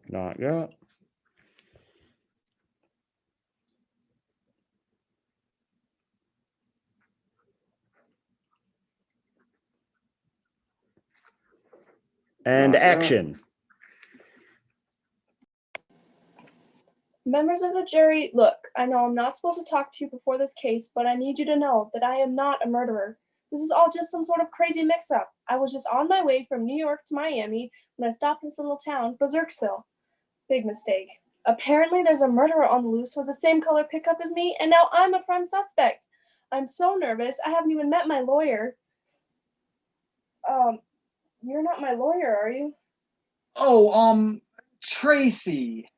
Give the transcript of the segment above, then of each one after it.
Not yet. And Not yet. action. Members of the jury, look, I know I'm not supposed to talk to you before this case, but I need you to know that I am not a murderer. This is all just some sort of crazy mix-up. I was just on my way from New York to Miami when I stopped in this little town, Berserksville. Big mistake. Apparently there's a murderer on the loose with the same color pickup as me, and now I'm a prime suspect. I'm so nervous, I haven't even met my lawyer. You're not my lawyer, are you? Oh, Tracy.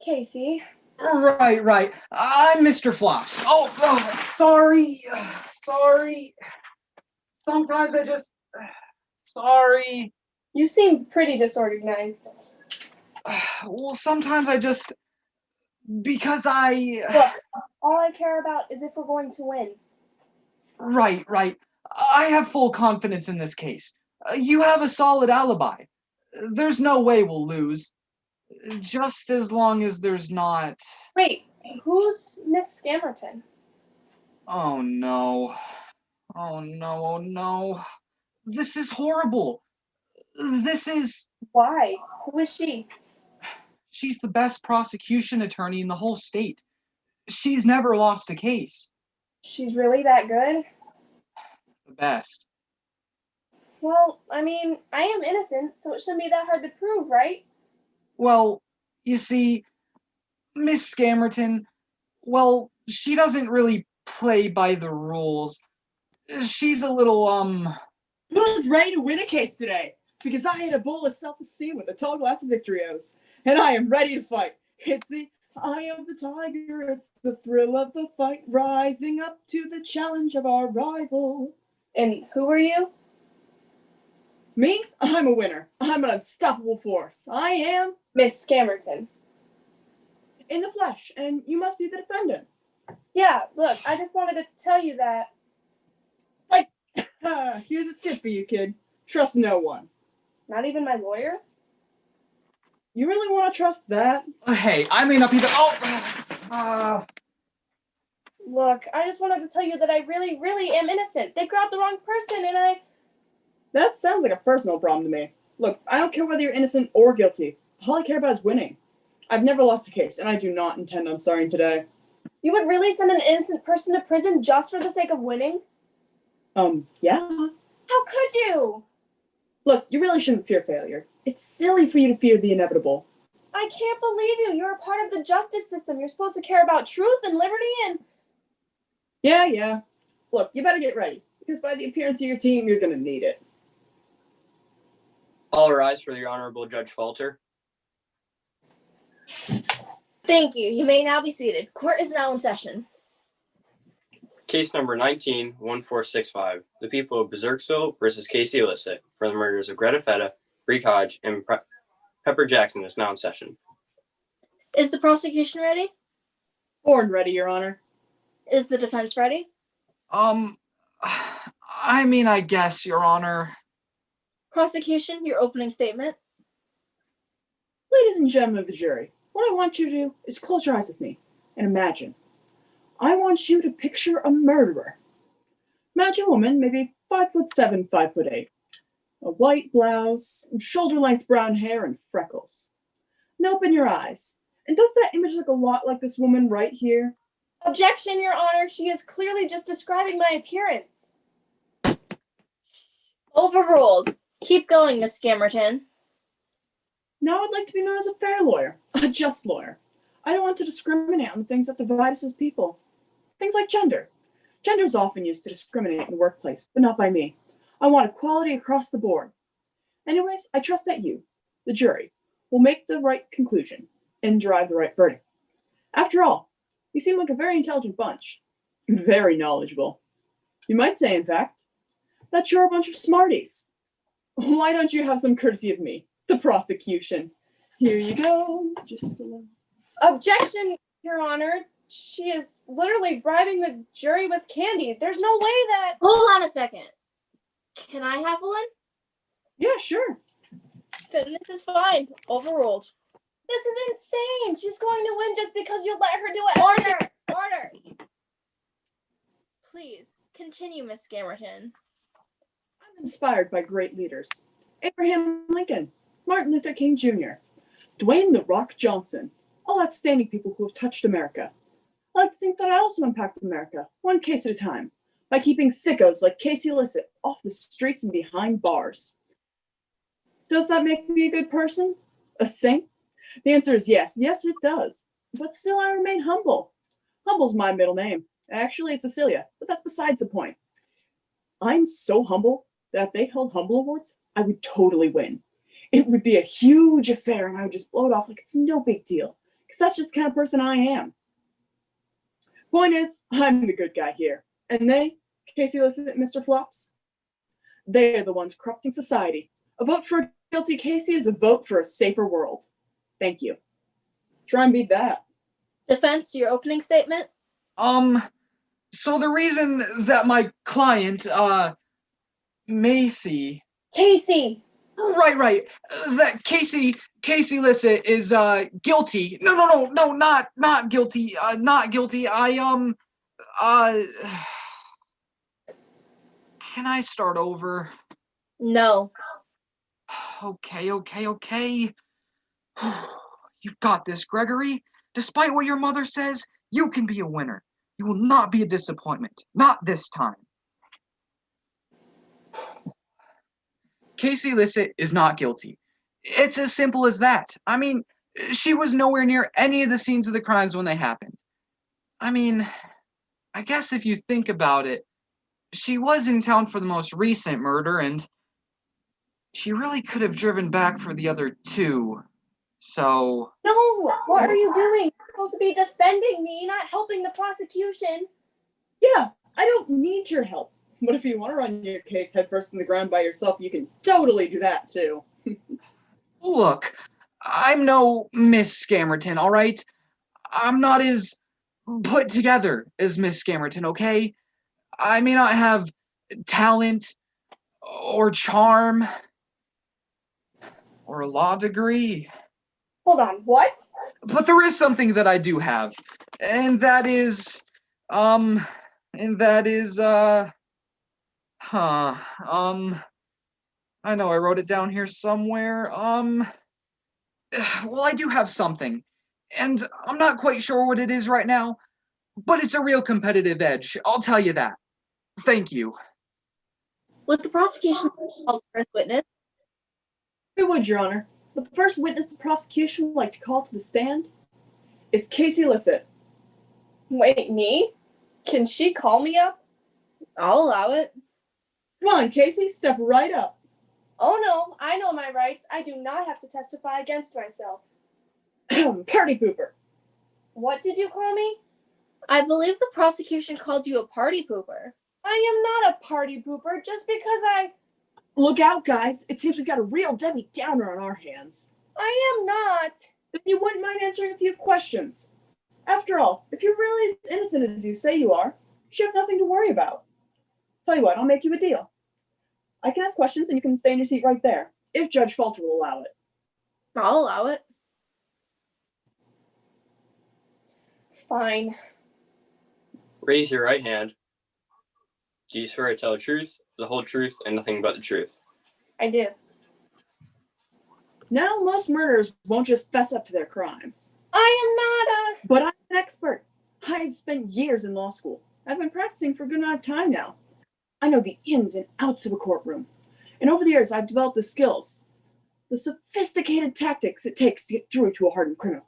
Casey. Right. I'm Mr. Flops. Oh, sorry. Sometimes I just... Sorry. You seem pretty disorganized. Well, sometimes I just... Because I... Look, all I care about is if we're going to win. Right. I have full confidence in this case. You have a solid alibi. There's no way we'll lose. Just as long as there's not... Wait, who's Miss Scammerton? Oh no. This is horrible. This is... Why? Who is she? She's the best prosecution attorney in the whole state. She's never lost a case. She's really that good? The best. Well, I mean, I am innocent, so it shouldn't be that hard to prove, right? Well, you see, Miss Scammerton, well, she doesn't really play by the rules. She's a little, Who's ready to win a case today? Because I had a bowl of self-esteem with a tall glass of Victorios, and I am ready to fight. It's the eye of the tiger, it's the thrill of the fight, rising up to the challenge of our rival. And who are you? Me? I'm a winner. I'm an unstoppable force. I am Miss Scammerton. in the flesh, and you must be the defendant. Yeah, look, I just wanted to tell you that. Here's a tip for you, kid. Trust no one. Not even my lawyer? You really want to trust that? hey, I may not be the... Look, I just wanted to tell you that I really, really am innocent. They grabbed the wrong person, and That sounds like a personal problem to me. Look, I don't care whether you're innocent or guilty. All I care about is winning. I've never lost a case, and I do not intend on starting today. You would really send an innocent person to prison just for the sake of winning? Yeah. How could you? Look, you really shouldn't fear failure. It's silly for you to fear the inevitable. I can't believe you. You're a part of the justice system. You're supposed to care about truth and liberty and... Yeah. Look, you better get ready, because by the appearance of your team, you're gonna need it. All rise for the Honorable Judge Falter. Thank you. You may now be seated. Court is now in session. Case number 19-1465. The people of Berserksville versus Casey Illicit for the murders of Greta Feta, Breek Hodge, and Pepper Jackson is now in session. Is the prosecution ready? Born ready, Your Honor. Is the defense ready? I mean, I guess, Your Honor. Prosecution, your opening statement. Ladies and gentlemen of the jury, what I want you to do is close your eyes with me and imagine. I want you to picture a murderer. Imagine a woman, maybe 5'7", 5'8", a white blouse, shoulder-length brown hair, and freckles. Now open your eyes. And does that image look a lot like this woman right here? Objection, Your Honor. She is clearly just describing my appearance. Overruled. Keep going, Miss Scammerton. Now I'd like to be known as a fair lawyer, a just lawyer. I don't want to discriminate on the things that divide us as people. Things like gender. Gender is often used to discriminate in the workplace, but not by me. I want equality across the board. Anyways, I trust that you, the jury, will make the right conclusion and derive the right verdict. After all, you seem like a very intelligent bunch. Very knowledgeable. You might say, in fact, that you're a bunch of smarties. Why don't you have some courtesy of me, the prosecution? Here you go. Just a little. Objection, Your Honor. She is literally bribing the jury with candy. There's no way that... Hold on a second. Can I have one? Yeah, sure. Then this is fine. Overruled. This is insane. She's going to win just because you let her do it. Order! Order! Please, continue, Miss Scammerton. I'm inspired by great leaders. Abraham Lincoln, Martin Luther King Jr., Dwayne "The Rock" Johnson, all outstanding people who have touched America. I like to think that I also impact America, one case at a time, by keeping sickos like Casey Illicit off the streets and behind bars. Does that make me a good person? A saint? The answer is yes. Yes, it does. But still, I remain humble. Humble's my middle name. Actually, it's Cecilia, but that's besides the point. I'm so humble that if they held Humble Awards, I would totally win. It would be a huge affair, and I would just blow it off like it's no big deal, because that's just the kind of person I am. Point is, I'm the good guy here. And they, Casey Illicit and Mr. Flops, they are the ones corrupting society. A vote for a guilty Casey is a vote for a safer world. Thank you. Try and beat that. Defense, your opening statement? So the reason that my client, Macy... Casey! Right. That Casey Illicit is, guilty. No, not guilty. Not guilty. Can I start over? No. Okay. You've got this, Gregory. Despite what your mother says, you can be a winner. You will not be a disappointment. Not this time. Casey Illicit is not guilty. It's as simple as that. I mean, she was nowhere near any of the scenes of the crimes when they happened. I mean, I guess if you think about it, she was in town for the most recent murder, and she really could have driven back for the other two. So... No! What are you doing? You're supposed to be defending me, not helping the prosecution. Yeah, I don't need your help. But if you want to run your case headfirst in the ground by yourself, you can totally do that too. Look, I'm no Miss Scammerton, all right? I'm not as put together as Miss Scammerton, okay? I may not have talent or charm or a law degree. Hold on, what? But there is something that I do have, and that is, I know I wrote it down here somewhere. Well, I do have something, and I'm not quite sure what it is right now, but it's a real competitive edge, I'll tell you that. Thank you. Would the prosecution call the first witness? We would, Your Honor. The first witness the prosecution would like to call to the stand is Casey Illicit. Wait, me? Can she call me up? I'll allow it. Come on, Casey, step right up. Oh no, I know my rights. I do not have to testify against myself. Party pooper. What did you call me? I believe the prosecution called you a party pooper. I am not a party pooper just because Look out, guys. It seems we've got a real Debbie Downer on our hands. I am not. If you wouldn't mind answering a few questions. After all, if you're really as innocent as you say you are, you have nothing to worry about. Tell you what, I'll make you a deal. I can ask questions and you can stay in your seat right there, if Judge Falter will allow it. I'll allow it. Fine. Raise your right hand. Do you swear to tell the truth, the whole truth, and nothing but the truth? I do. Now, most murderers won't just fess up to their crimes. I am not But I'm an expert. I've spent years in law school. I've been practicing for a good amount of time now. I know the ins and outs of a courtroom. And over the years, I've developed the skills, the sophisticated tactics it takes to get through to a hardened criminal.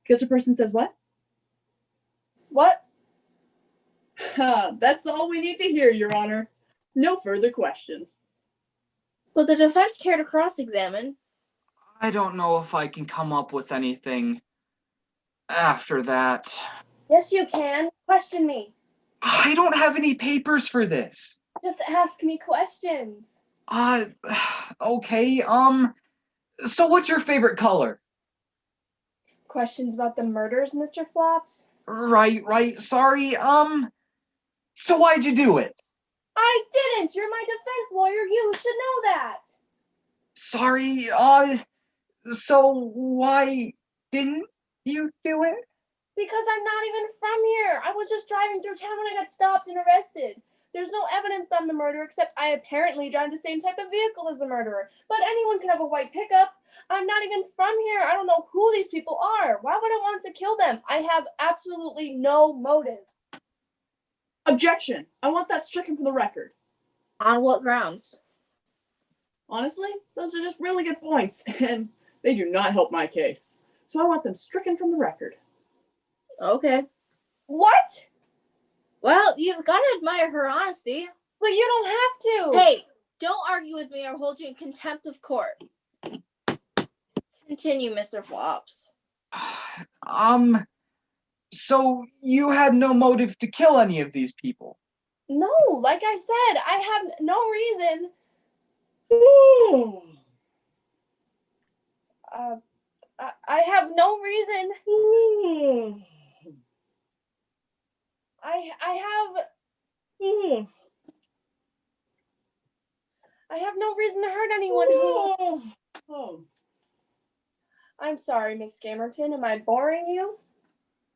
Guilty person says what? What? That's all we need to hear, Your Honor. No further questions. Would the defense care to cross-examine? I don't know if I can come up with anything after that. Yes, you can. Question me. I don't have any papers for this. Just ask me questions. Okay, so what's your favorite color? Questions about the murders, Mr. Flops? Right, sorry, so why'd you do it? I didn't! You're my defense lawyer. You should know that. Sorry, So why didn't you do it? Because I'm not even from here. I was just driving through town when I got stopped and arrested. There's no evidence that I'm the murderer, except I apparently drive the same type of vehicle as the murderer. But anyone can have a white pickup. I'm not even from here. I don't know who these people are. Why would I want to kill them? I have absolutely no motive. Objection! I want that stricken from the record. On what grounds? Honestly, those are just really good points, and they do not help my case. So I want them stricken from the record. Okay. What? Well, you've got to admire her honesty. But you don't have to. Hey, don't argue with me or hold you in contempt of court. Continue, Mr. Flops. So you had no motive to kill any of these people? No, like I said, I have no reason. I have no reason. I have no reason to hurt anyone who. I'm sorry, Miss Scammerton. Am I boring you?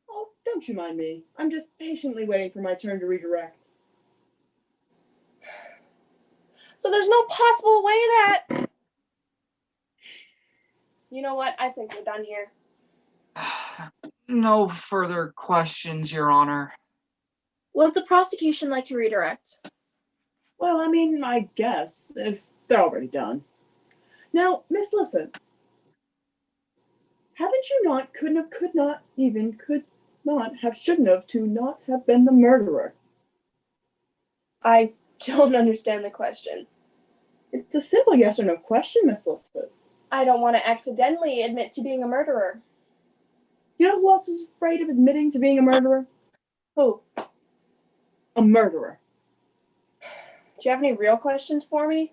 Oh, don't you mind me. I'm just patiently waiting for my turn to redirect. So there's no possible way that. You know what? I think we're done here. No further questions, Your Honor. Would the prosecution like to redirect? Well, I mean, I guess, if they're already done. Now, Miss Listen, haven't you not, couldn't have, could not, even could not have, shouldn't have, to not have been the murderer? I don't understand the question. It's a simple yes or no question, Miss Listen. I don't want to accidentally admit to being a murderer. You know who else is afraid of admitting to being a murderer? Who? A murderer. Do you have any real questions for me?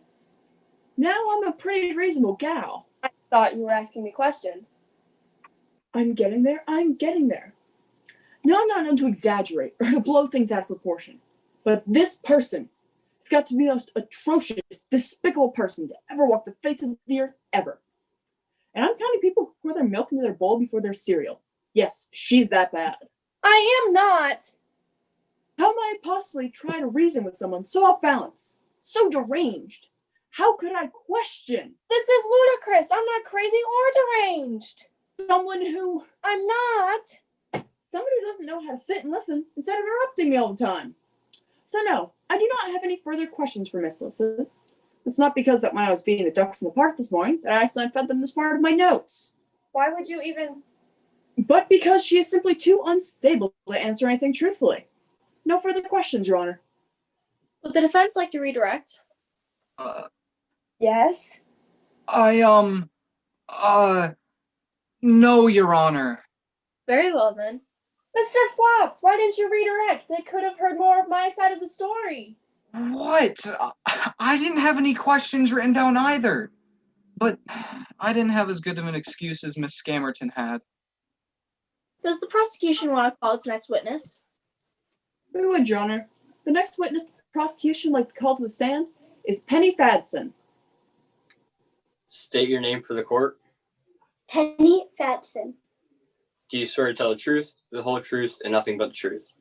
Now I'm a pretty reasonable gal. I thought you were asking me questions. I'm getting there. Now I'm not known to exaggerate or to blow things out of proportion. But this person has got to be the most atrocious, despicable person to ever walk the face of the earth, ever. And I'm counting people who pour their milk into their bowl before their cereal. Yes, she's that bad. I am not. How might I possibly try to reason with someone so off balance, so deranged? How could I question This is ludicrous. I'm not crazy or deranged. someone who, I'm not. someone who doesn't know how to sit and listen instead of interrupting me all the time? So no, I do not have any further questions for Miss Listen. It's not because that when I was feeding the ducks in the park this morning that I accidentally fed them as part of my notes, Why would you even? but because she is simply too unstable to answer anything truthfully. No further questions, Your Honor. Would the defense like to redirect? Yes. No, Your Honor. Very well then. Mr. Flops, why didn't you redirect? They could have heard more of my side of the story. What? I didn't have any questions written down either. But I didn't have as good of an excuse as Miss Scammerton had. Does the prosecution want to call its next witness? We would, Your Honor. The next witness the prosecution like to call to the stand is Penny Fadson. State your name for the court. Penny Fadson. Do you swear to tell the truth, the whole truth, and nothing but the truth?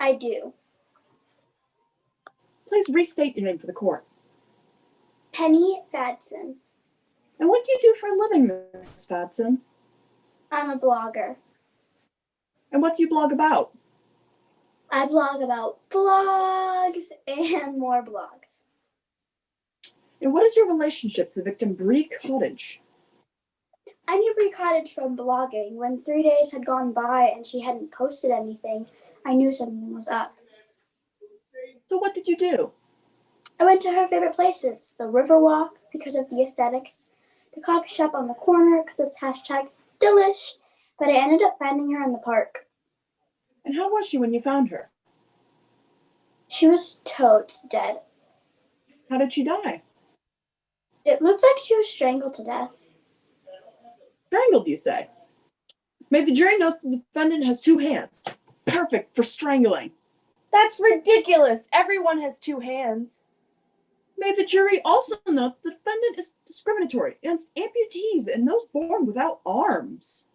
I do. Please restate your name for the court. Penny Fadson. And what do you do for a living, Miss Fadson? I'm a blogger. And what do you blog about? I blog about blogs and more blogs. And what is your relationship to the victim Bree Cottage? I knew Bree Cottage from blogging. When 3 days had gone by and she hadn't posted anything, I knew something was up. So what did you do? I went to her favorite places, the Riverwalk because of the aesthetics, the coffee shop on the corner because it's hashtag delish, but I ended up finding her in the park. And how was she when you found her? She was totes dead. How did she die? It looked like she was strangled to death. Strangled, you say? May the jury note the defendant has 2 hands. Perfect for strangling. That's ridiculous. Everyone has 2 hands. May the jury also note the defendant is discriminatory against amputees and those born without arms.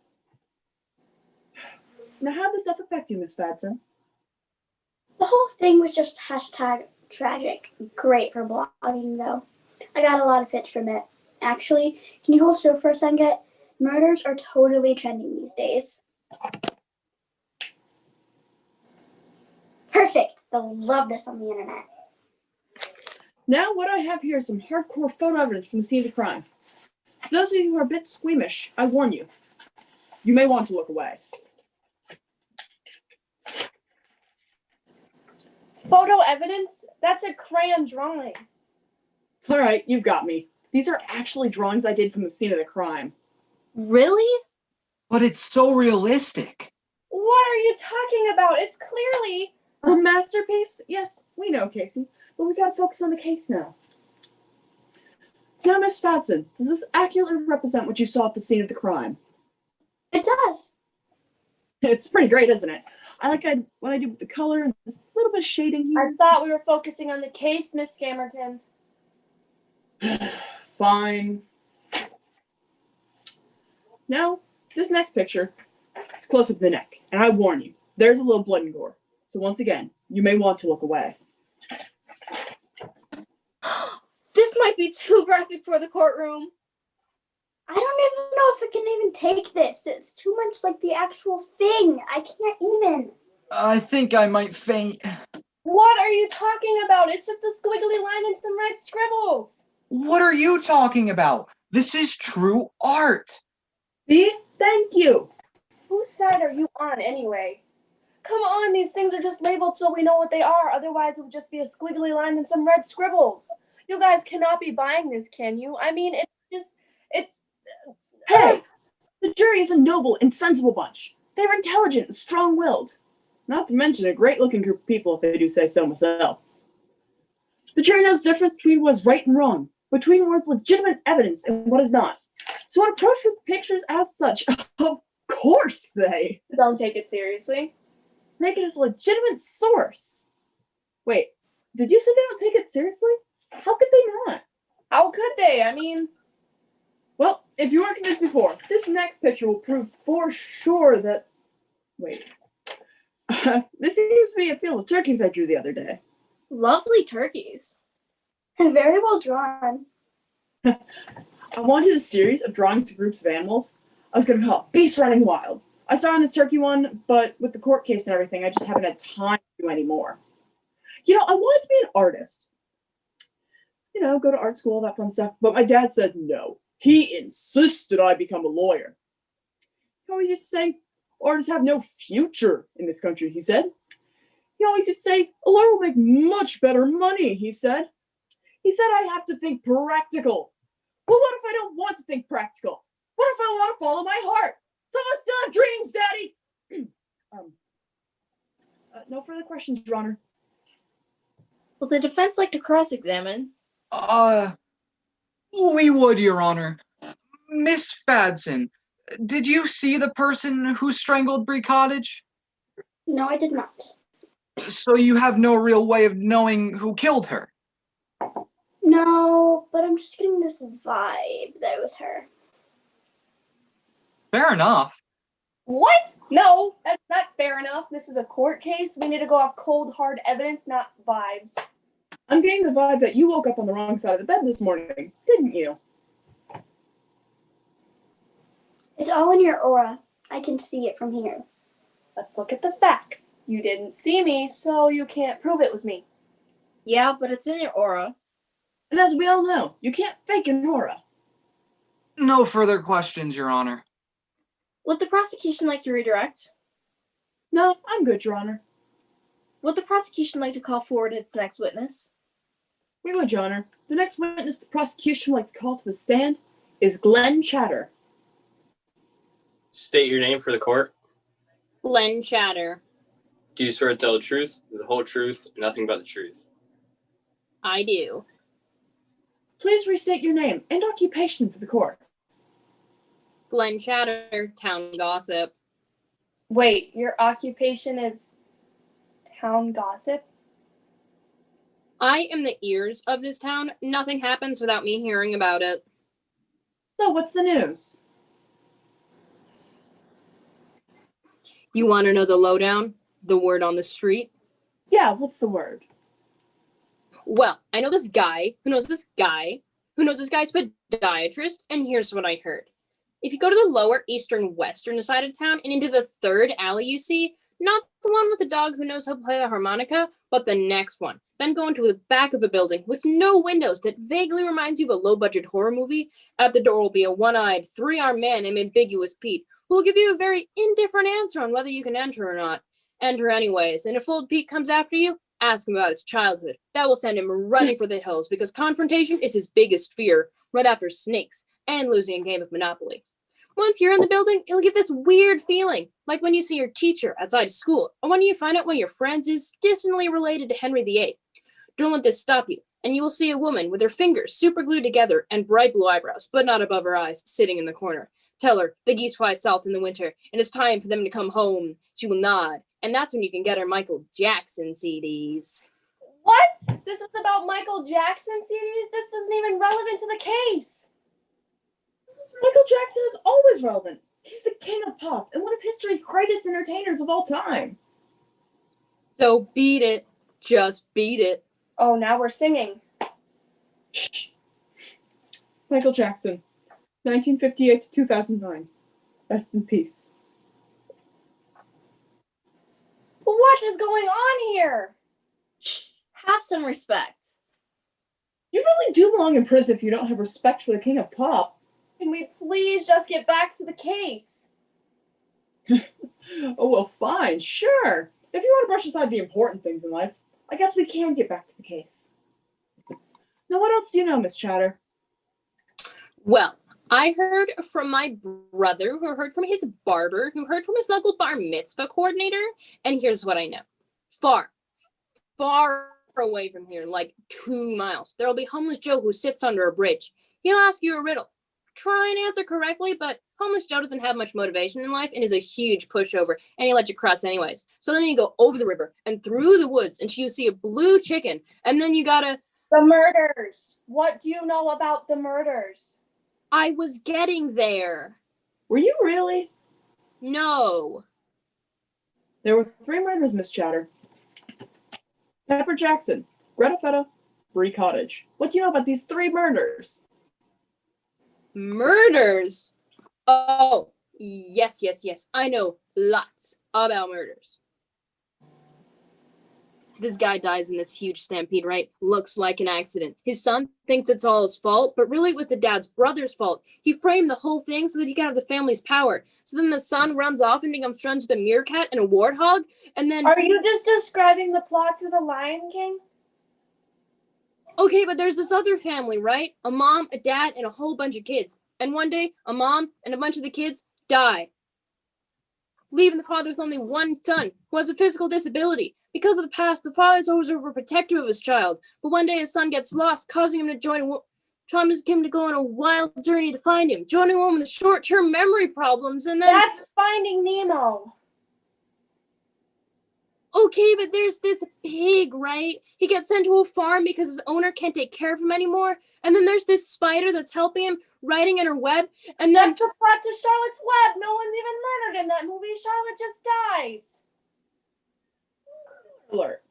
Now, how does that affect you, Miss Fadson? The whole thing was just hashtag tragic. Great for blogging, though. I got a lot of hits from it. Actually, can you hold still for a second? Murders are totally trending these days. Perfect. They'll love this on the internet. Now, what I have here is some hardcore photo evidence from the scene of the crime. For those of you who are a bit squeamish, I warn you, you may want to look away. Photo evidence? That's a crayon drawing. All right, you've got me. These are actually drawings I did from the scene of the crime. Really? But it's so realistic. What are you talking about? It's clearly... A masterpiece? Yes, we know, Casey, but we gotta focus on the case now. Now, Miss Fadson, does this accurately represent what you saw at the scene of the crime? It does. It's pretty great, isn't it? I like what I did with the color and this little bit of shading here. I thought we were focusing on the case, Miss Scammerton. Fine. Now, this next picture is close up the neck, and I warn you, there's a little blood and gore. So once again, you may want to look away. This might be too graphic for the courtroom. I don't even know if I can even take this. It's too much like the actual thing. I can't even. I think I might faint. What are you talking about? It's just a squiggly line and some red scribbles. What are you talking about? This is true art. See? Thank you. Whose side are you on anyway? Come on, these things are just labeled so we know what they are. Otherwise, it would just be a squiggly line and some red scribbles. You guys cannot be buying this, can you? I mean, it's... Hey, the jury is a noble and sensible bunch. They're intelligent and strong-willed. Not to mention a great-looking group of people, if I do say so myself. The jury knows the difference between what is right and wrong, between what is legitimate evidence and what is not. So when approached with pictures as such, of course they Don't take it seriously. make it as a legitimate source. Wait, did you say they don't take it seriously? How could they not? How could they? I mean... Well, if you weren't convinced before, this next picture will prove for sure that... Wait. This seems to be a field of turkeys I drew the other day. Lovely turkeys. Very well drawn. I wanted a series of drawings to groups of animals. I was going to call it Beasts Running Wild. I started on this turkey one, but with the court case and everything, I just haven't had time to do any more. You know, I wanted to be an artist. You know, go to art school, that fun stuff. But my dad said no. He insisted I become a lawyer. He always used to say, artists have no future in this country, he said. He always used to say, a lawyer will make much better money, he said. He said I have to think practical. Well, what if I don't want to think practical? What if I want to follow my heart? Some of us still have dreams, Daddy! No further questions, Your Honor. Will the defense like to cross-examine? We would, Your Honor. Miss Fadson, did you see the person who strangled Bree Cottage? No, I did not. So you have no real way of knowing who killed her? No, but I'm just getting this vibe that it was her. Fair enough. What? No, that's not fair enough. This is a court case. We need to go off cold, hard evidence, not vibes. I'm getting the vibe that you woke up on the wrong side of the bed this morning, didn't you? It's all in your aura. I can see it from here. Let's look at the facts. You didn't see me, so you can't prove it was me. Yeah, but it's in your aura. And as we all know, you can't fake an aura. No further questions, Your Honor. Would the prosecution like to redirect? No, I'm good, Your Honor. Would the prosecution like to call forward its next witness? We would, Your Honor. The next witness the prosecution would like to call to the stand is Glenn Chatter. State your name for the court. Glenn Chatter. Do you swear to tell the truth, the whole truth, and nothing but the truth? I do. Please restate your name and occupation for the court. Glenn Chatter, town gossip. Wait, your occupation is town gossip? I am the ears of this town. Nothing happens without me hearing about it. So what's the news? You want to know the lowdown? The word on the street? Yeah, what's the word? Well, I know this guy who knows this guy who knows this guy's podiatrist, and here's what I heard. If you go to the lower eastern western side of town and into the third alley you see, not the one with the dog who knows how to play the harmonica, but the next one. Then go into the back of a building with no windows that vaguely reminds you of a low-budget horror movie. At the door will be a one-eyed, three-armed man named Ambiguous Pete, who will give you a very indifferent answer on whether you can enter or not. Enter anyways, and if old Pete comes after you, ask him about his childhood. That will send him running for the hills because confrontation is his biggest fear, right after snakes and losing a game of Monopoly. Once you're in the building, it'll give this weird feeling, like when you see your teacher outside of school, or when you find out one of your friends is distantly related to Henry VIII. Don't let this stop you, and you will see a woman with her fingers super glued together and bright blue eyebrows, but not above her eyes, sitting in the corner. Tell her the geese fly south in the winter, and it's time for them to come home. She will nod, and that's when you can get her Michael Jackson CDs. What? This was about Michael Jackson CDs? This isn't even relevant to the case. Michael Jackson is always relevant. He's the king of pop and one of history's greatest entertainers of all time. So beat it. Just beat it. Oh, now we're singing. Shh. Michael Jackson, 1958 to 2009. Rest in peace. What is going on here? Shh. Have some respect. You really do belong in prison if you don't have respect for the king of pop. Can we please just get back to the case? Oh, well, fine, sure. If you want to brush aside the important things in life, I guess we can get back to the case. Now, what else do you know, Miss Chatter? Well, I heard from my brother, who heard from his barber, who heard from his local bar mitzvah coordinator, and here's what I know. Far away from here, like 2 miles, there'll be homeless Joe who sits under a bridge. He'll ask you a riddle. Try and answer correctly, but homeless Joe doesn't have much motivation in life and is a huge pushover, and he lets you cross anyways. So then you go over the river and through the woods until you see a blue chicken, and then you gotta... The murders. What do you know about the murders? I was getting there. Were you really? No. There were 3 murders, Miss Chatter. Pepper Jackson, Greta Feta, Bree Cottage. What do you know about these 3 murders? Murders? Oh, yes. I know lots about murders. This guy dies in this huge stampede, right? Looks like an accident. His son thinks it's all his fault, but really it was the dad's brother's fault. He framed the whole thing so that he could have the family's power. So then the son runs off and becomes friends with a meerkat and a warthog, and then... Are you just describing the plot to the Lion King? Okay, but there's this other family, right? A mom, a dad, and a whole bunch of kids. And one day, a mom and a bunch of the kids die, leaving the father with only one son who has a physical disability. Because of the past, the father is always overprotective of his child. But one day his son gets lost, causing him to go on a wild journey to find him, joining a woman with short-term memory problems, and then... That's Finding Nemo. Okay, but there's this pig, right? He gets sent to a farm because his owner can't take care of him anymore. And then there's this spider that's helping him, writing in her web. And then... That's the plot to Charlotte's Web. No one's even murdered in that movie. Charlotte just dies. Alert.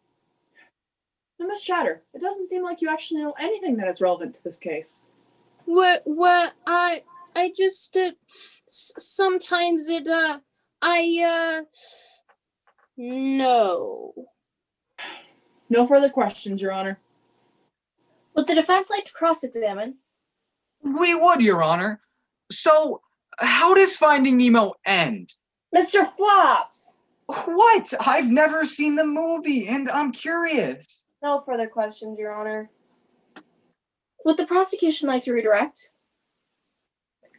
Now, Miss Chatter, it doesn't seem like you actually know anything that is relevant to this case. What, I just, sometimes it, no. No further questions, Your Honor. Would the defense like to cross-examine? We would, Your Honor. So, how does Finding Nemo end? Mr. Flops. What? I've never seen the movie, and I'm curious. No further questions, Your Honor. Would the prosecution like to redirect?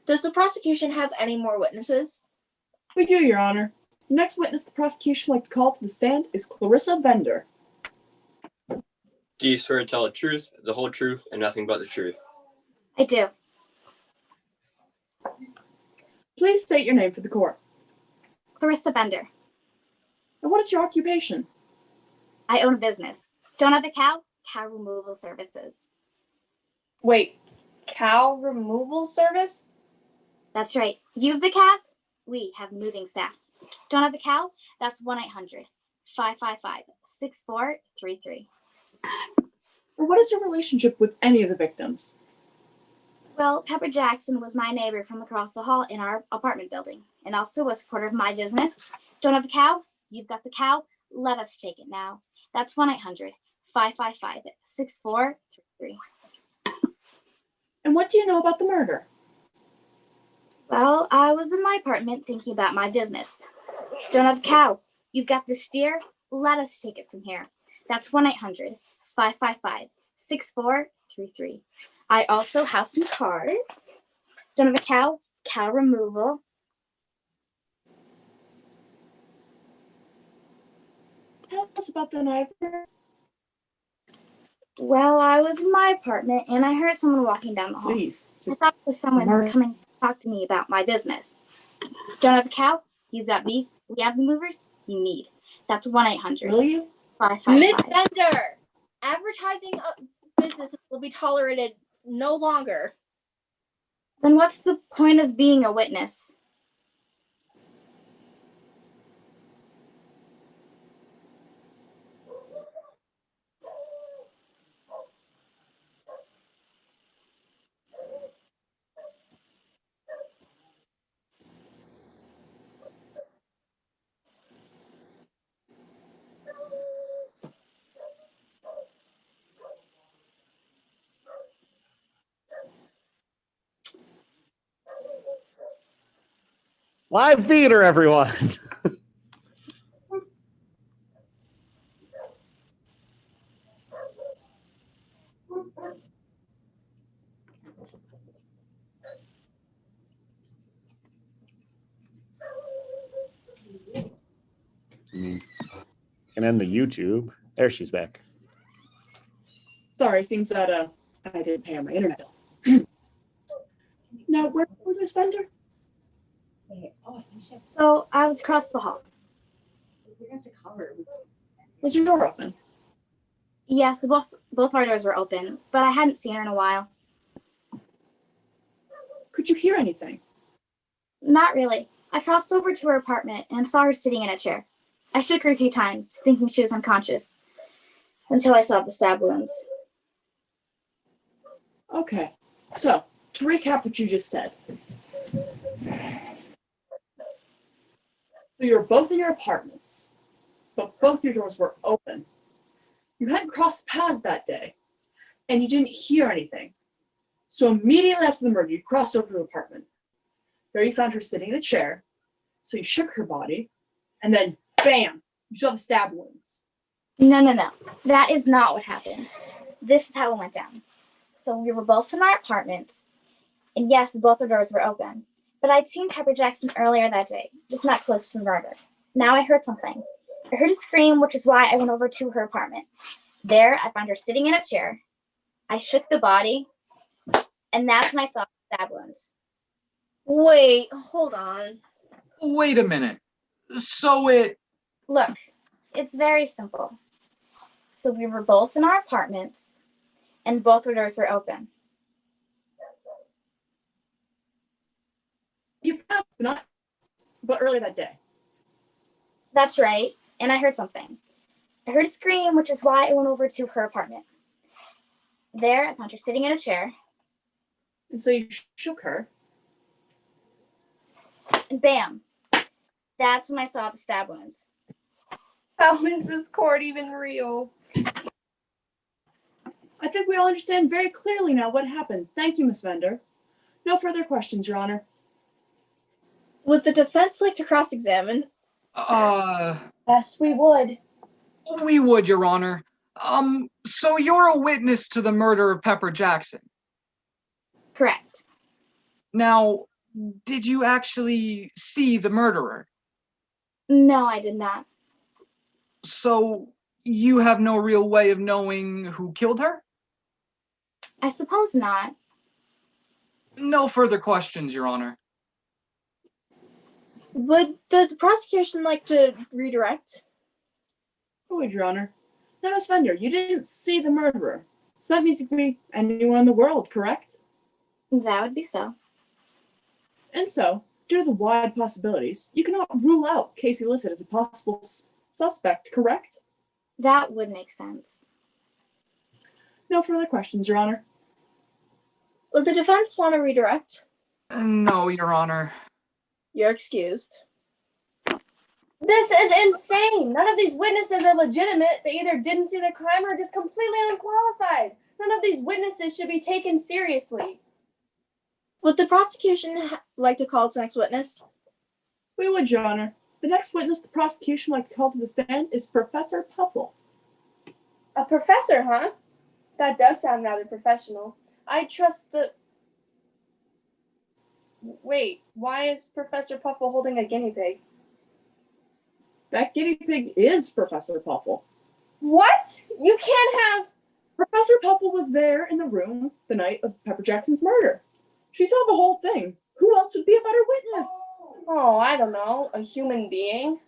Does the prosecution have any more witnesses? We do, Your Honor. The next witness the prosecution would like to call to the stand is Clarissa Bender. Do you swear to tell the truth, the whole truth, and nothing but the truth? I do. Please state your name for the court. Clarissa Bender. And what is your occupation? I own a business. Don't have a cow? cow removal services. Wait, cow removal service? That's right. You have the cow, we have moving staff. Don't have a cow? That's 1-800-555-6433. Or what is your relationship with any of the victims? Well, Pepper Jackson was my neighbor from across the hall in our apartment building, and also a supporter of my business. Don't have a cow? You've got the cow. Let us take it now. That's 1-800-555-6433. And what do you know about the murder? Well, I was in my apartment thinking about my business. Don't have a cow. You've got the steer. Let us take it from here. That's 1-800-555-6433. I also have some cards. Don't have a cow. Cow removal. Tell us about the night. Well, I was in my apartment and I heard someone walking down the hall. Please, I just thought it was someone Murder. coming to talk to me about my business. Don't have a cow? You've got beef. We have the movers you need. That's 1-800. will you? 555. Miss Bender, advertising businesses will be tolerated no longer. Then what's the point of being a witness? Live theater, everyone. Can end the YouTube. There, she's back. Sorry, seems that I didn't pay on my internet bill. Now, where was Miss Bender? So I was across the hall. Was your door open? Yes, both our doors were open, but I hadn't seen her in a while. Could you hear anything? Not really. I crossed over to her apartment and saw her sitting in a chair. I shook her a few times, thinking she was unconscious, until I saw the stab wounds. Okay, so to recap what you just said. So you were both in your apartments, but both your doors were open. You hadn't crossed paths that day, and you didn't hear anything. So immediately after the murder, you crossed over to her apartment. There you found her sitting in a chair, so you shook her body, and then bam, you saw the stab wounds. No. That is not what happened. This is how it went down. So we were both in our apartments, and yes, both our doors were open. But I'd seen Pepper Jackson earlier that day, just not close to the murder. Now I heard something. I heard a scream, which is why I went over to her apartment. There, I found her sitting in a chair. I shook the body, and that's when I saw the stab wounds. Wait, hold on. Wait a minute. So Look, it's very simple. So we were both in our apartments, and both our doors were open. You passed, but earlier that day. That's right, and I heard something. I heard a scream, which is why I went over to her apartment. There, I found her sitting in a chair, And so you shook her. and bam, that's when I saw the stab wounds. How is this court even real? I think we all understand very clearly now what happened. Thank you, Miss Bender. No further questions, Your Honor. Would the defense like to cross-examine? Yes, we would. we would, Your Honor. So you're a witness to the murder of Pepper Jackson. Correct. Now, did you actually see the murderer? No, I did not. So you have no real way of knowing who killed her? I suppose not. No further questions, Your Honor. Would the prosecution like to redirect? Go ahead, Your Honor. Now, Miss Fender, you didn't see the murderer. So that means it could be anyone in the world, correct? That would be so. And so, due to the wide possibilities, you cannot rule out Casey Lissett as a possible suspect, correct? That would make sense. No further questions, Your Honor. Would the defense want to redirect? No, Your Honor. You're excused. This is insane! None of these witnesses are legitimate. They either didn't see the crime or are just completely unqualified. None of these witnesses should be taken seriously. Would the prosecution like to call its next witness? We would, Your Honor. The next witness the prosecution would like to call to the stand is Professor Puffle. A professor, huh? That does sound rather professional. I trust the... Wait, why is Professor Puffle holding a guinea pig? That guinea pig is Professor Puffle. What? You can't have... Professor Puffle was there in the room the night of Pepper Jackson's murder. She saw the whole thing. Who else would be a better witness? Oh, I don't know. A human being?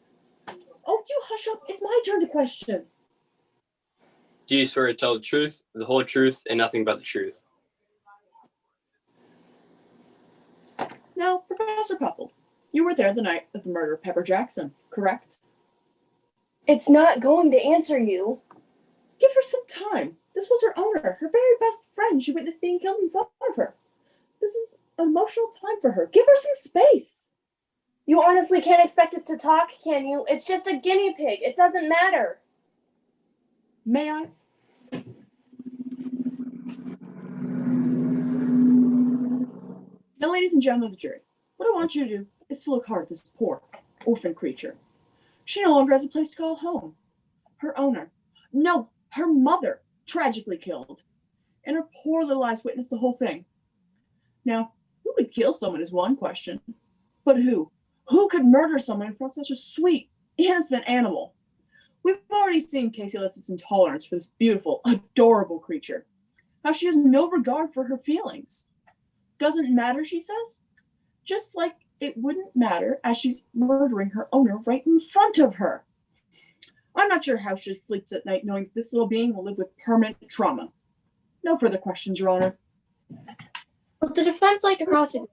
Oh, you hush up. It's my turn to question. Do you swear to tell the truth, the whole truth, and nothing but the truth? Now, Professor Puffle, you were there the night of the murder of Pepper Jackson, correct? It's not going to answer you. Give her some time. This was her owner, her very best friend she witnessed being killed in front of her. This is an emotional time for her. Give her some space. You honestly can't expect it to talk, can you? It's just a guinea pig. It doesn't matter. May I? Now, ladies and gentlemen of the jury, what I want you to do is to look hard at this poor, orphan creature. She no longer has a place to call home. Her owner, no, her mother, tragically killed. And her poor little eyes witnessed the whole thing. Now, who would kill someone is one question. But who? Who could murder someone in front of such a sweet, innocent animal? We've already seen Casey Lissett's intolerance for this beautiful, adorable creature. How she has no regard for her feelings. Doesn't matter, she says. Just like it wouldn't matter as she's murdering her owner right in front of her. I'm not sure how she sleeps at night knowing that this little being will live with permanent trauma. No further questions, Your Honor. Would the defense like to cross-examine?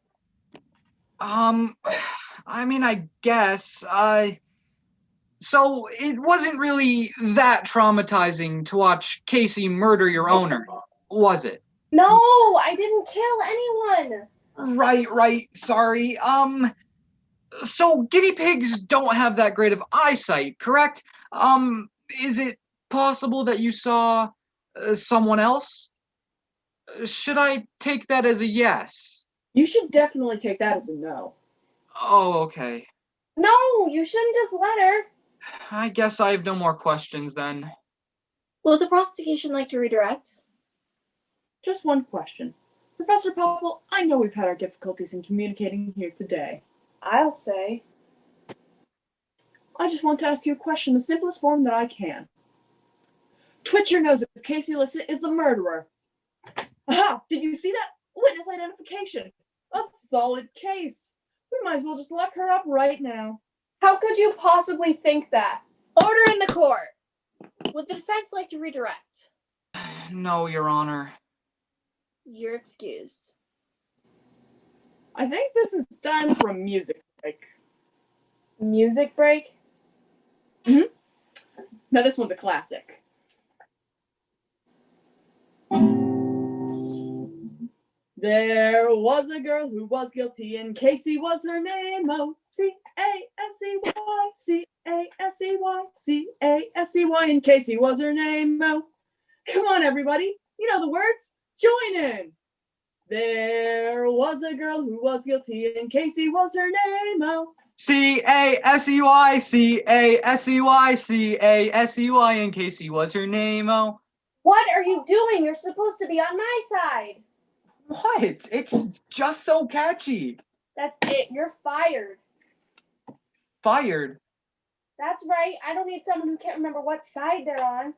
I mean, I guess, so it wasn't really that traumatizing to watch Casey murder your owner, was it? No, I didn't kill anyone. Right, sorry. So guinea pigs don't have that great of eyesight, correct? Is it possible that you saw someone else? Should I take that as a yes? You should definitely take that as a no. Oh, okay. No, you shouldn't just let her. I guess I have no more questions then. Will the prosecution like to redirect? Just one question. Professor Puffle, I know we've had our difficulties in communicating here today. I'll say. I just want to ask you a question in the simplest form that I can. Twitch your nose if Casey Lissett is the murderer. Aha! Did you see that? Witness identification. A solid case. We might as well just lock her up right now. How could you possibly think that? Order in the court. Would the defense like to redirect? No, Your Honor. You're excused. I think this is time for a music break. Music break? Now this one's a classic. There was a girl who was guilty and Casey was her name. Oh, C-A-S-E-Y, C-A-S-E-Y, C-A-S-E-Y, and Casey was her name. Oh, come on, everybody. You know the words. Join in. There was a girl who was guilty and Casey was her name. Oh, C-A-S-E-Y, C-A-S-E-Y, C-A-S-E-Y, and Casey was her name. Oh. What are you doing? You're supposed to be on my side. What? It's just so catchy. That's it. You're fired. Fired? That's right. I don't need someone who can't remember what side they're on.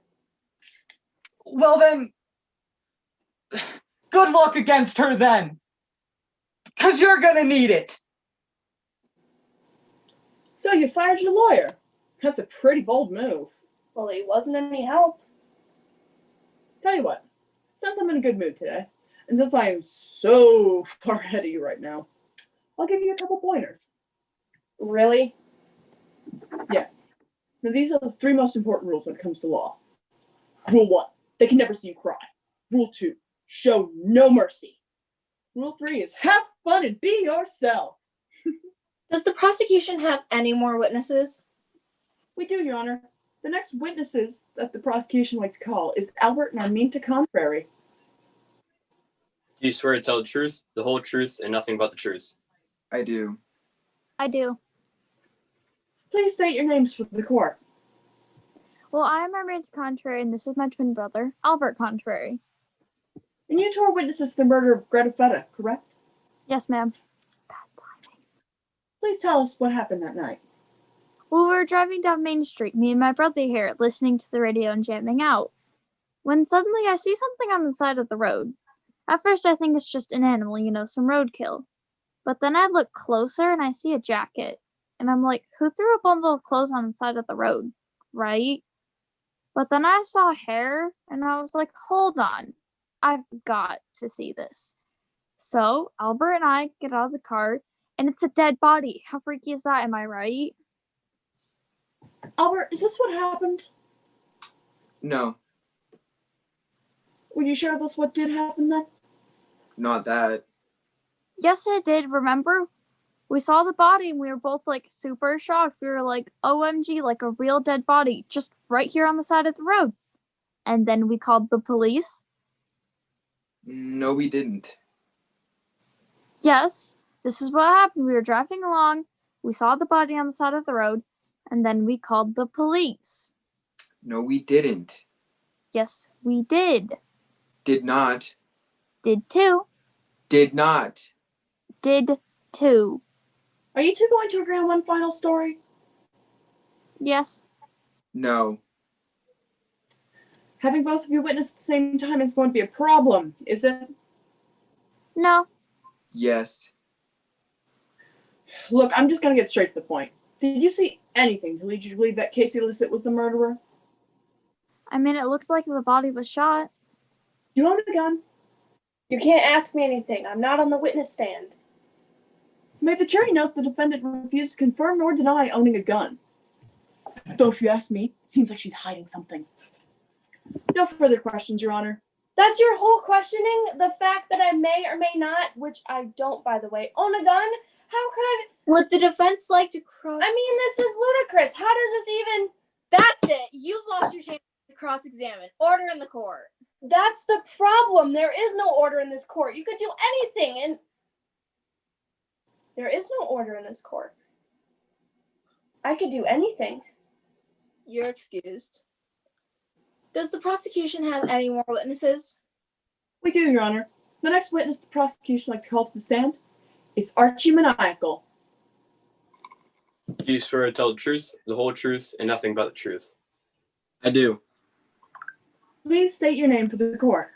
Well then, good luck against her then. 'Cause you're gonna need it. so you fired your lawyer. That's a pretty bold move. Well, he wasn't any help. Tell you what, since I'm in a good mood today, and since I am so far ahead of you right now, I'll give you a couple pointers. Really? Yes. Now these are the 3 most important rules when it comes to law. Rule 1, they can never see you cry. Rule 2, show no mercy. Rule 3 is have fun and be yourself. Does the prosecution have any more witnesses? We do, Your Honor. The next witnesses that the prosecution would like to call is Albert and Arminta Contrary. Do you swear to tell the truth, the whole truth, and nothing but the truth? I do. I do. Please state your names for the court. Well, I am Arminta Contrary, and this is my twin brother, Albert Contrary. And you two are witnesses to the murder of Greta Feta, correct? Yes, ma'am. Please tell us what happened that night. Well, we were driving down Main Street, me and my brother here, listening to the radio and jamming out, when suddenly I see something on the side of the road. At first I think it's just an animal, some roadkill. But then I look closer and I see a jacket. And I'm like, who threw a bundle of clothes on the side of the road? Right? But then I saw hair and I was like, hold on. I've got to see this. So Albert and I get out of the car and it's a dead body. How freaky is that? Am I right? Albert, is this what happened? No, Were you sure that's what did happen then? not that. Yes, it did. Remember? We saw the body and we were both like super shocked. We were like, OMG, like a real dead body just right here on the side of the road. And then we called the police. No, we didn't. Yes, this is what happened. We were driving along. We saw the body on the side of the road. And then we called the police. No, we didn't. Yes, we did. Did not. Did too. Did not. Did too. Are you two going to agree on one final story? Yes. No. Having both of you witness at the same time is going to be a problem, is it? No. Yes. Look, I'm just going to get straight to the point. Did you see anything to lead you to believe that Casey Lissett was the murderer? I mean, it looked like the body was shot. Do you own a gun? You can't ask me anything. I'm not on the witness stand. May the jury note the defendant refused to confirm nor deny owning a gun. Though if you ask me, it seems like she's hiding something. No further questions, Your Honor. That's your whole questioning? The fact that I may or may not, which I don't, by the way, own a gun? How could... Would the defense like to cross? I mean, this is ludicrous. How does this even... That's it. You've lost your chance to cross-examine. Order in the court. That's the problem. There is no order in this court. You could do anything, and... There is no order in this court. I could do anything. You're excused. Does the prosecution have any more witnesses? We do, Your Honor. The next witness the prosecution would like to call to the stand is Archie Maniacal. Do you swear to tell the truth, the whole truth, and nothing but the truth? I do. Please state your name for the court.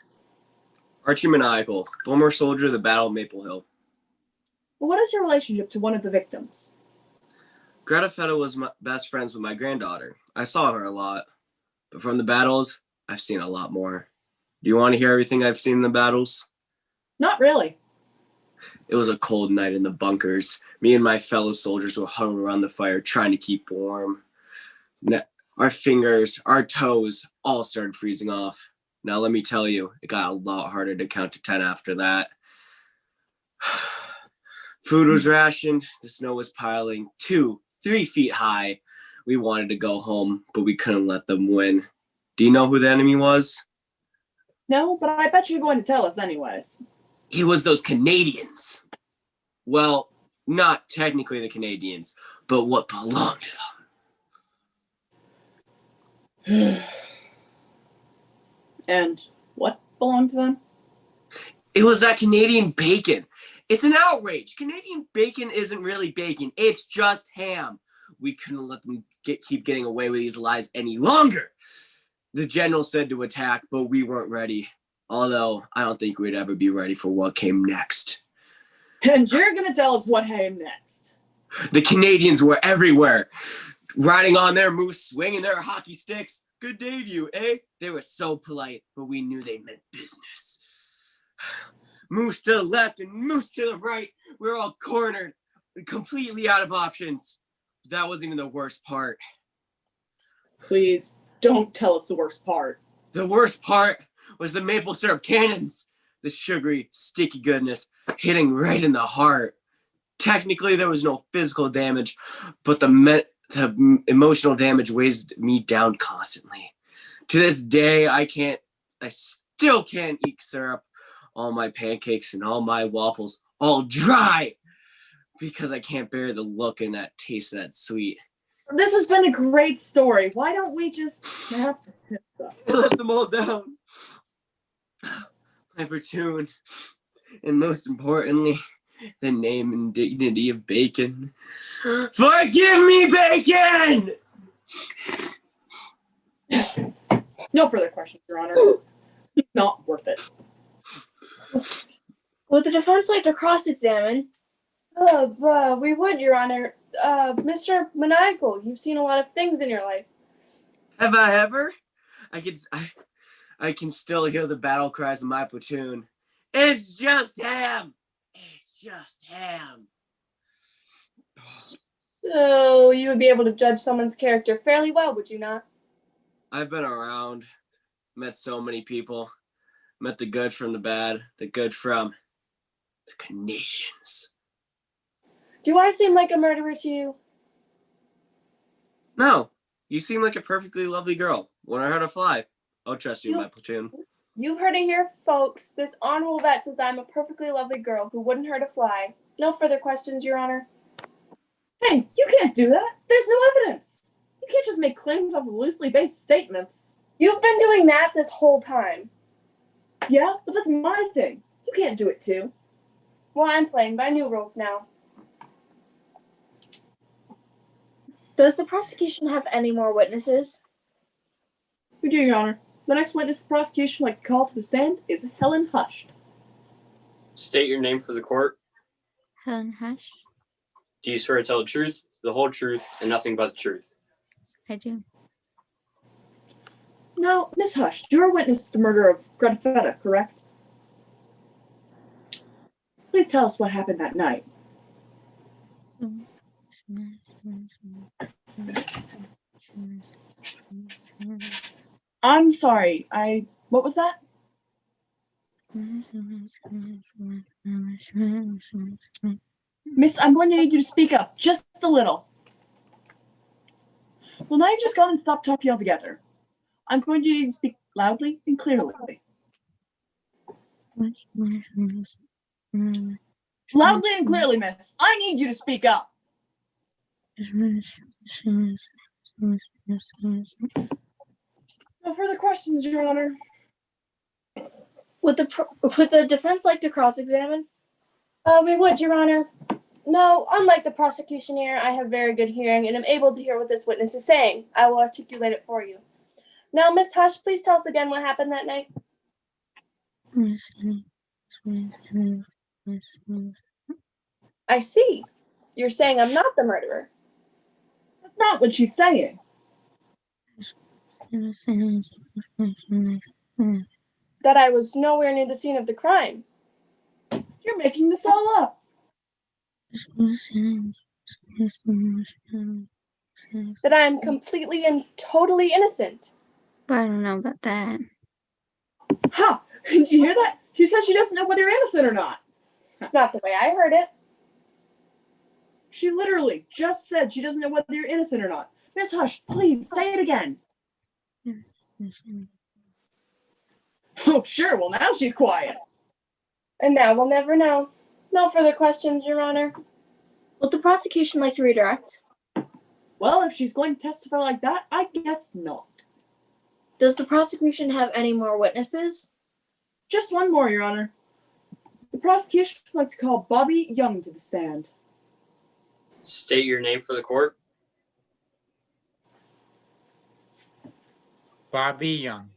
Archie Maniacal, former soldier of the Battle of Maple Hill. Well, what is your relationship to one of the victims? Greta Feta was my best friends with my granddaughter. I saw her a lot. But from the battles, I've seen a lot more. Do you want to hear everything I've seen in the battles? Not really. It was a cold night in the bunkers. Me and my fellow soldiers were huddled around the fire trying to keep warm. Our fingers, our toes, all started freezing off. Now let me tell you, it got a lot harder to count to 10 after that. Food was rationed, the snow was piling 2-3 feet high. We wanted to go home, but we couldn't let them win. Do you know who the enemy was? No, but I bet you're going to tell us anyways. It was those Canadians. Well, not technically the Canadians, but what belonged to them. And what belonged to them? It was that Canadian bacon. It's an outrage. Canadian bacon isn't really bacon. It's just ham. We couldn't let them keep getting away with these lies any longer. The general said to attack, but we weren't ready. Although I don't think we'd ever be ready for what came next. And you're going to tell us what came next. The Canadians were everywhere, riding on their moose, swinging their hockey sticks. Good day to you, eh? They were so polite, but we knew they meant business. Moose to the left and moose to the right. We were all cornered, completely out of options. That wasn't even the worst part. Please don't tell us the worst part. The worst part was the maple syrup cannons. The sugary, sticky goodness hitting right in the heart. Technically, there was no physical damage, but the emotional damage weighs me down constantly. To this day, I still can't eat syrup. All my pancakes and all my waffles all dry because I can't bear the look and that taste of that sweet. This has been a great story. Why don't we just snap this up? I let them all down. My platoon, and most importantly, the name and dignity of Bacon. Forgive me, Bacon! No further questions, Your Honor. Not worth it. Would the defense like to cross-examine? We would, Your Honor. Mr. Maniacal, you've seen a lot of things in your life. Have I ever? I can still hear the battle cries of my platoon. It's just ham! It's just ham. So you would be able to judge someone's character fairly well, would you not? I've been around, met so many people, met the good from the bad, the good from the Canadians. Do I seem like a murderer to you? No, you seem like a perfectly lovely girl. Want to learn how to fly? I'll trust you, my platoon. You've heard it here, folks. This honorable vet says I'm a perfectly lovely girl who wouldn't hurt a fly. No further questions, Your Honor. Hey, you can't do that. There's no evidence. You can't just make claims off of loosely based statements. You've been doing that this whole time. Yeah, but that's my thing. You can't do it too. Well, I'm playing by new rules now. Does the prosecution have any more witnesses? We do, Your Honor. The next witness the prosecution would like to call to the stand is Helen Hushed. State your name for the court. Helen Hush. Do you swear to tell the truth, the whole truth, and nothing but the truth? I do. Now, Miss Hush, you're a witness to the murder of Greta Feta, correct? Please tell us what happened that night. I'm sorry, what was that? Miss, I'm going to need you to speak up just a little. Well, now you've just gone and stopped talking altogether. I'm going to need you to speak loudly and clearly. Loudly and clearly, miss. I need you to speak up. No further questions, Your Honor. Would the defense like to cross-examine? We would, Your Honor. No, unlike the prosecution here, I have very good hearing and am able to hear what this witness is saying. I will articulate it for you. Now, Miss Hush, please tell us again what happened that night. I see. You're saying I'm not the murderer. That's not what she's saying. That I was nowhere near the scene of the crime. You're making this all up. That I am completely and totally innocent. I don't know about that. Ha! Did you hear that? She says she doesn't know whether you're innocent or not. Not the way I heard it. She literally just said she doesn't know whether you're innocent or not. Miss Hush, please say it again. Oh, sure. Well, now she's quiet. And now we'll never know. No further questions, Your Honor. Would the prosecution like to redirect? Well, if she's going to testify like that, I guess not. Does the prosecution have any more witnesses? Just one more, Your Honor. The prosecution would like to call Bobby Young to the stand. State your name for the court. Bobby Young.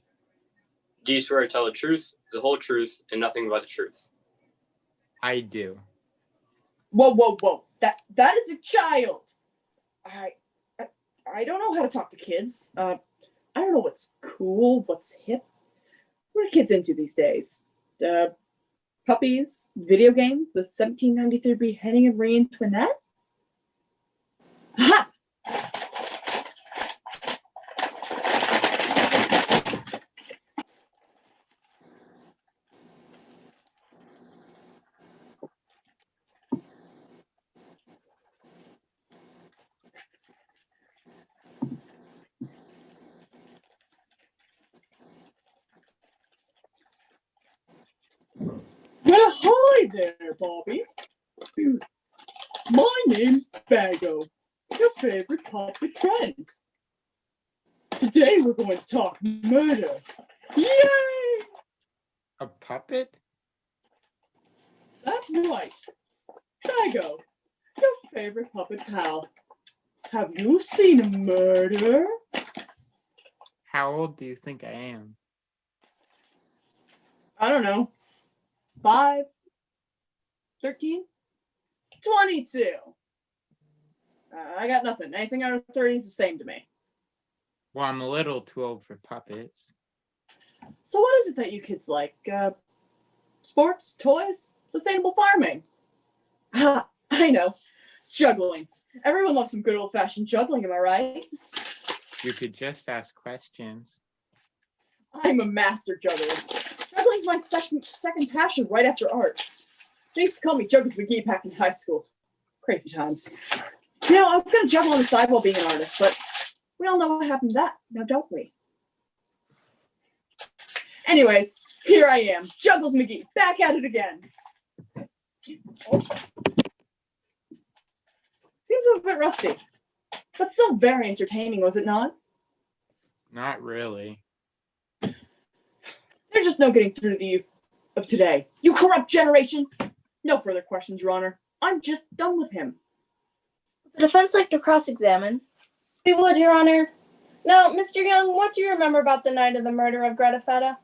Do you swear to tell the truth, the whole truth, and nothing but the truth? I do. Whoa, whoa, whoa. That is a child. I don't know how to talk to kids. I don't know what's cool, what's hip. What are kids into these days? Puppies, video games, the 1793 beheading of Marie Antoinette? Ha! Well, hi there, Bobby. My name's Bago, your favorite puppet friend. Today we're going to talk murder. Yay! A puppet? That's right. Bago, your favorite puppet pal. Have you seen a murder? How old do you think I am? I don't know. 5, 13, 22. I got nothing. Anything under 30 is the same to me. Well, I'm a little too old for puppets. So what is it that you kids like? Sports, toys, sustainable farming? Ah, I know. Juggling. Everyone loves some good old-fashioned juggling, am I right? You could just ask questions. I'm a master juggler. Juggling's my second passion right after art. They used to call me Juggles McGee back in high school. Crazy times. You know, I was going to juggle on the side while being an artist, but we all know what happened to that, now don't we? Anyways, here I am, Juggles McGee, back at it again. Seems a bit rusty, but still very entertaining, was it not? Not really. There's just no getting through to the youth of today. You corrupt generation! No further questions, Your Honor. I'm just done with him. The defense like to cross-examine. We would, Your Honor. Now, Mr. Young, what do you remember about the night of the murder of Greta Feta?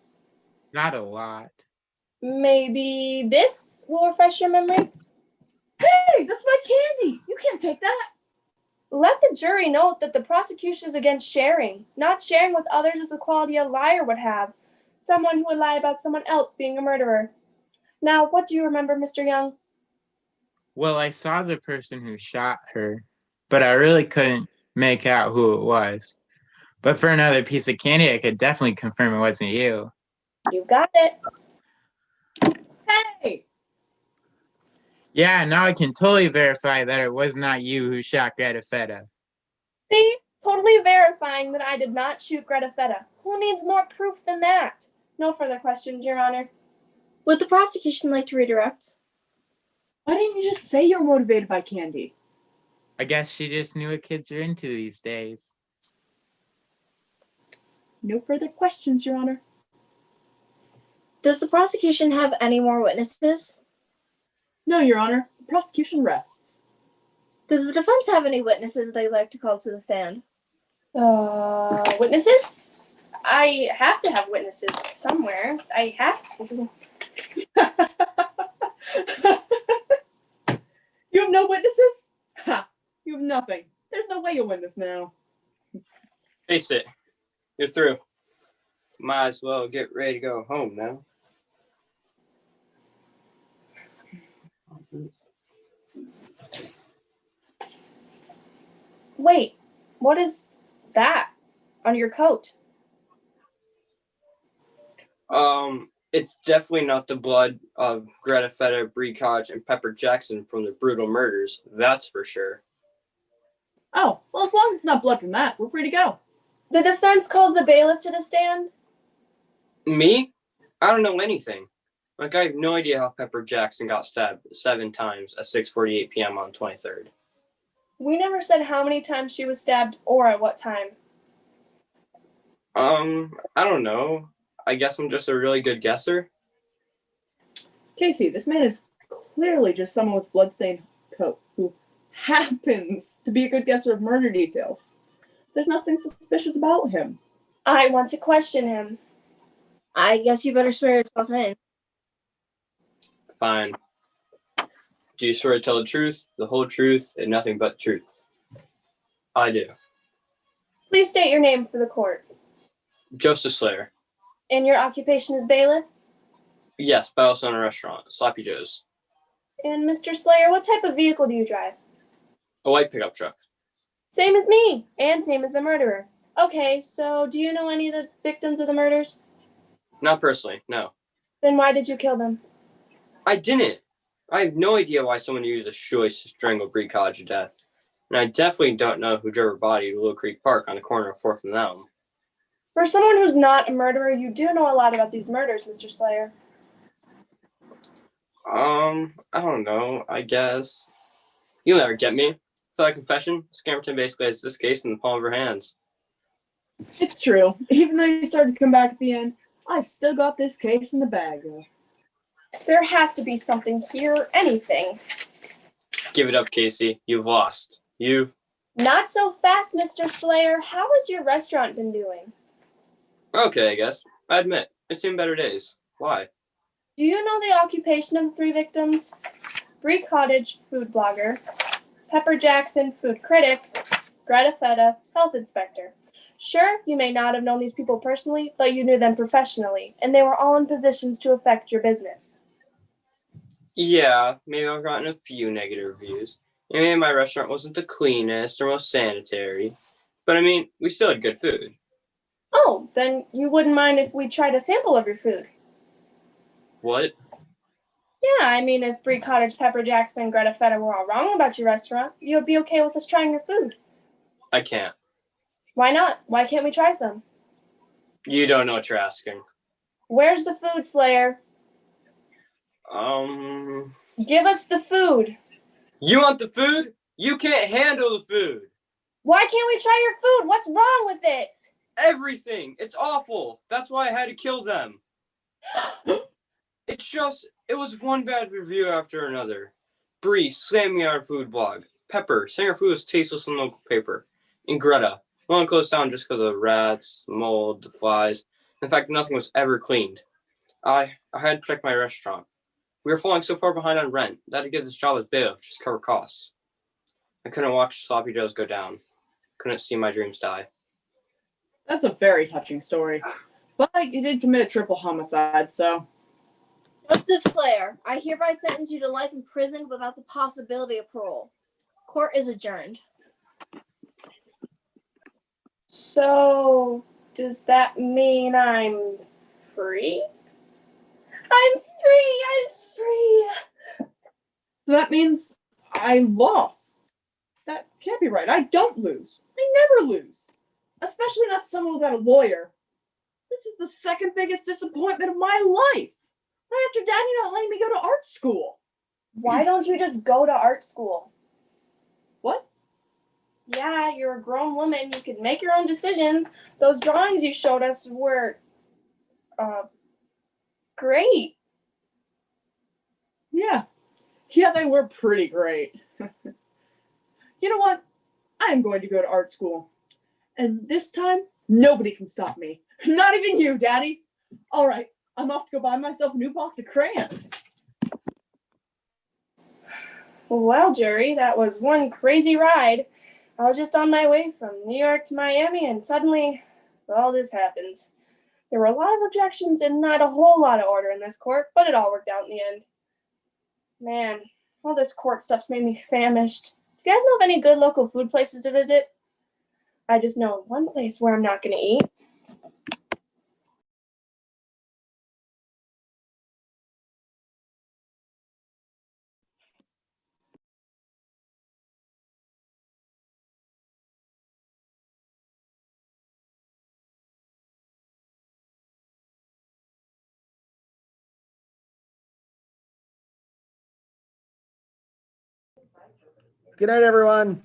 Not a lot. Maybe this will refresh your memory? Hey, that's my candy! You can't take that! Let the jury note that the prosecution is against sharing. Not sharing with others is the quality a liar would have. Someone who would lie about someone else being a murderer. Now, what do you remember, Mr. Young? Well, I saw the person who shot her, but I really couldn't make out who it was. But for another piece of candy, I could definitely confirm it wasn't you. You got it. Hey! Yeah, now I can totally verify that it was not you who shot Greta Feta. See? Totally verifying that I did not shoot Greta Feta. Who needs more proof than that? No further questions, Your Honor. Would the prosecution like to redirect? Why didn't you just say you're motivated by candy? I guess she just knew what kids are into these days. No further questions, Your Honor. Does the prosecution have any more witnesses? No, Your Honor. The prosecution rests. Does the defense have any witnesses they'd like to call to the stand? Witnesses? I have to have witnesses somewhere. I have to. You have no witnesses? Ha! You have nothing. There's no way you'll win this now. Face it. You're through. Might as well get ready to go home now. Wait, what is that on your coat? It's definitely not the blood of Greta Feta, Bree Koch, and Pepper Jackson from the brutal murders. That's for sure. Oh, well, as long as it's not blood from that, we're free to go. The defense calls the bailiff to the stand? Me? I don't know anything. Like, I have no idea how Pepper Jackson got stabbed 7 times at 6:48 p.m. on 23rd. We never said how many times she was stabbed or at what time. I don't know. I guess I'm just a really good guesser. Casey, this man is clearly just someone with bloodstained coat who happens to be a good guesser of murder details. There's nothing suspicious about him. I want to question him. I guess you better swear yourself in. Fine. Do you swear to tell the truth, the whole truth, and nothing but truth? I do. Please state your name for the court. Joseph Slayer. And your occupation is bailiff? Yes, but I also own a restaurant, Sloppy Joe's. And Mr. Slayer, what type of vehicle do you drive? A white pickup truck. Same as me, and same as the murderer. Okay, so do you know any of the victims of the murders? Not personally, no. Then why did you kill them? I didn't. I have no idea why someone used a shoelace to strangle Bree College to death. And I definitely don't know who drove her body to Willow Creek Park on the corner of 4th and Elm. For someone who's not a murderer, you do know a lot about these murders, Mr. Slayer. I don't know, I guess. You'll never get me. It's like a confession. Scamperton basically has this case in the palm of her hands. It's true. Even though you started to come back at the end, I've still got this case in the bag. There has to be something here, anything. Give it up, Casey. You've lost. You've... Not so fast, Mr. Slayer. How has your restaurant been doing? Okay, I guess. I admit, it's seen better days. Why? Do you know the occupation of the 3 victims? Bree Cottage, food blogger. Pepper Jackson, food critic. Greta Feta, health inspector. Sure, you may not have known these people personally, but you knew them professionally, and they were all in positions to affect your business. Yeah, maybe I've gotten a few negative reviews. And maybe my restaurant wasn't the cleanest or most sanitary. But I mean, we still had good food. Oh, then you wouldn't mind if we tried a sample of your food? What? Yeah, I mean, if Bree Cottage, Pepper Jackson, and Greta Feta were all wrong about your restaurant, you'd be okay with us trying your food. I can't. Why not? Why can't we try some? You don't know what you're asking. Where's the food, Slayer? Give us the food. You want the food? You can't handle the food. Why can't we try your food? What's wrong with it? Everything. It's awful. That's why I had to kill them. It was one bad review after another. Bree slammed me on her food blog. Pepper saying her food was tasteless in local paper. And Greta, one closed down just because of the rats, the mold, the flies. In fact, nothing was ever cleaned. I had to protect my restaurant. We were falling so far behind on rent that I had to give this job as bailiff just to cover costs. I couldn't watch Sloppy Joe's go down. Couldn't see my dreams die. That's a very touching story. But you did commit a triple homicide, so... Joseph Slayer, I hereby sentence you to life in prison without the possibility of parole. Court is adjourned. So, does that mean I'm free? I'm free! So that means I lost. That can't be right. I don't lose. I never lose. Especially not someone without a lawyer. This is the second biggest disappointment of my life. Right after Daddy not letting me go to art school. Why don't you just go to art school? What? Yeah, you're a grown woman. You can make your own decisions. Those drawings you showed us were, great. Yeah, they were pretty great. You know what? I am going to go to art school. And this time, nobody can stop me. Not even you, Daddy. All right, I'm off to go buy myself a new box of crayons. Well, Jerry, that was one crazy ride. I was just on my way from New York to Miami, and suddenly, all this happens. There were a lot of objections and not a whole lot of order in this court, but it all worked out in the end. Man, all this court stuff's made me famished. Do you guys know of any good local food places to visit? I just know one place where I'm not going to eat. Good night, everyone.